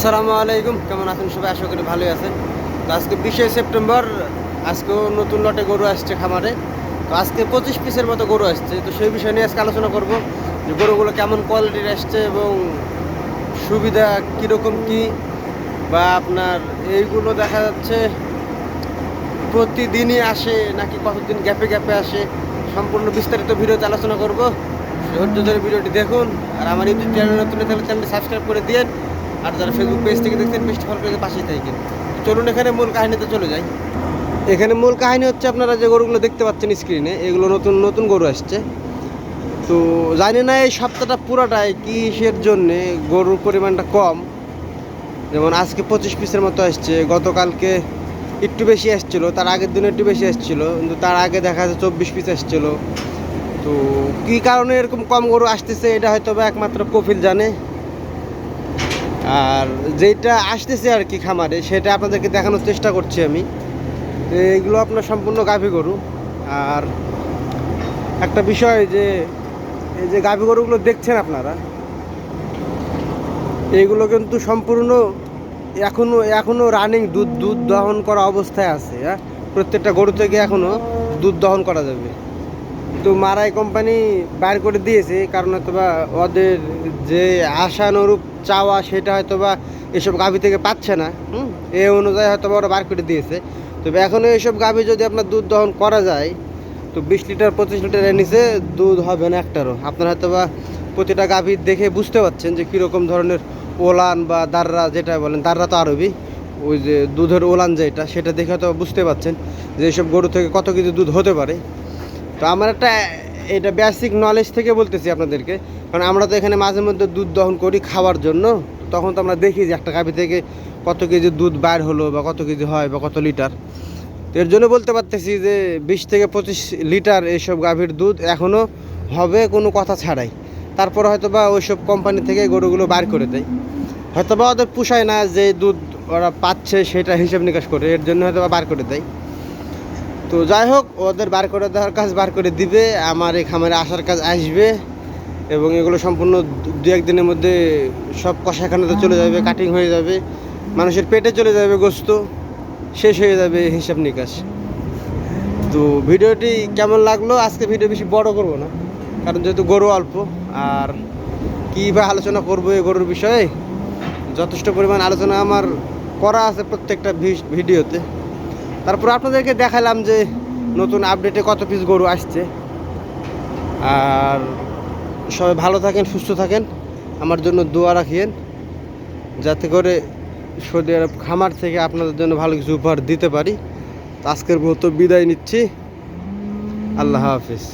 আসসালামু আলাইকুম, কেমন আছেন সবাই? আশা করি ভালোই আছেন। তো আজকে 20শে সেপ্টেম্বর, আজকেও নতুন লটে গরু আসছে খামারে। তো আজকে 25 পিসের মতো গরু আসছে। তো সেই বিষয় নিয়ে আজকে আলোচনা করব যে গরুগুলো কেমন কোয়ালিটির আসছে এবং সুবিধা কীরকম কি, বা আপনার এইগুলো দেখা যাচ্ছে প্রতিদিনই আসে নাকি কতদিন গ্যাপে গ্যাপে আসে, সম্পূর্ণ বিস্তারিত ভিডিওতে আলোচনা করব। ধৈর্য ধরে ভিডিওটি দেখুন। আর আমার ইউটিউব চ্যানেল নতুন থাকলে চ্যানেলটি সাবস্ক্রাইব করে দিন। আর যারা ফেসবুক পেজ থেকে দেখছেন পেজটি ফলো করে পাশেই থাকেন। চলুন এখানে মূল কাহিনীতে চলে যাই। এখানে মূল কাহিনী হচ্ছে, আপনারা যে গরুগুলো দেখতে পাচ্ছেন স্ক্রিনে, এগুলো নতুন নতুন গরু আসছে। তো জানি না এই সপ্তাহটা পুরোটাই কিসের জন্যে গরুর পরিমাণটা কম। যেমন আজকে 25 পিসের মতো আসছে, গতকালকে একটু বেশি আসছিলো, তার আগের দিনে একটু বেশি আসছিলো, কিন্তু তার আগে দেখা যাচ্ছে 24 পিস আসছিলো। তো কী কারণে এরকম কম গরু আসতেছে এটা হয়তো বা একমাত্র কফিল জানে। আর যেটা আসতেছে আর কি খামারে, সেটা আপনাদেরকে দেখানোর চেষ্টা করছি আমি। এইগুলো আপনার সম্পূর্ণ গাভী গরু। আর একটা বিষয় যে এই যে গাভী গরুগুলো দেখছেন আপনারা, এইগুলো কিন্তু সম্পূর্ণ এখনো রানিং দুধ দহন করা অবস্থায় আছে। হ্যাঁ, প্রত্যেকটা গরু থেকে এখনো দুধ দহন করা যাবে। তো মারাই কোম্পানি বাইর করে দিয়েছে, কারণ হয়তো বা ওদের যে আশানুরূপ চাওয়া সেটা হয়তো বা এসব গাভী থেকে পাচ্ছে না। এই অনুযায়ী হয়তো বা ওরা বার করে দিয়েছে। তবে এখনও এইসব গাভী যদি আপনার দুধ দহন করা যায়, তো 20 লিটার 25 লিটারের নিচে দুধ হবে না একটারও। আপনারা হয়তো বা প্রতিটা গাভী দেখে বুঝতে পারছেন যে কীরকম ধরনের ওলান বা দাররা, যেটা বলেন দাররা তো আরবি, ওই যে দুধের ওলান যেটা, সেটা দেখে হয়তো বুঝতে পারছেন যে এইসব গরু থেকে কত কেজি দুধ হতে পারে। তো আমার এটা বেসিক নলেজ থেকে বলতেছি আপনাদেরকে, কারণ আমরা তো এখানে মাঝে মধ্যে দুধ দহন করি খাওয়ার জন্য। তখন তো আমরা দেখি যে একটা গাভী থেকে কত কেজি দুধ বাইর হলো, বা কত কেজি হয়, বা কত লিটার। তো এর জন্য বলতে পারতেছি যে 20 থেকে 25 লিটার এইসব গাভীর দুধ এখনও হবে কোনো কথা ছাড়াই। তারপর হয়তো বা ওইসব কোম্পানি থেকে গরুগুলো বার করে দেয়। হয়তো বা ওদের পুষায় না যে দুধ ওরা পাচ্ছে সেটা হিসেব নিকাশ করে, এর জন্য হয়তো বা বার করে দেয়। তো যাই হোক, ওদের বার করে দেওয়ার কাজ বার করে দিবে, আমার এই খামারে আসার কাজ আসবে, এবং এগুলো সম্পূর্ণ 2-1 দিনের মধ্যে সব কষাখানাতে চলে যাবে, কাটিং হয়ে যাবে, মানুষের পেটে চলে যাবে, গোস্ত শেষ হয়ে যাবে হিসাব নিকাশ। তো ভিডিওটি কেমন লাগলো? আজকে ভিডিও বেশি বড় করব না, কারণ যেহেতু গরু অল্প। আর কী বা আলোচনা করবো এই গরুর বিষয়ে, যথেষ্ট পরিমাণ আলোচনা আমার করা আছে প্রত্যেকটা ভিডিওতে। তারপর আপনাদেরকে দেখালাম যে নতুন আপডেটে কত পিস গরু আসছে। আর সবাই ভালো থাকেন, সুস্থ থাকেন, আমার জন্য দোয়া রাখিয়েন, যাতে করে সৌদি আরব খামার থেকে আপনাদের জন্য ভালো কিছু উপহার দিতে পারি। আজকের মতো বিদায় নিচ্ছি। আল্লাহ হাফিজ।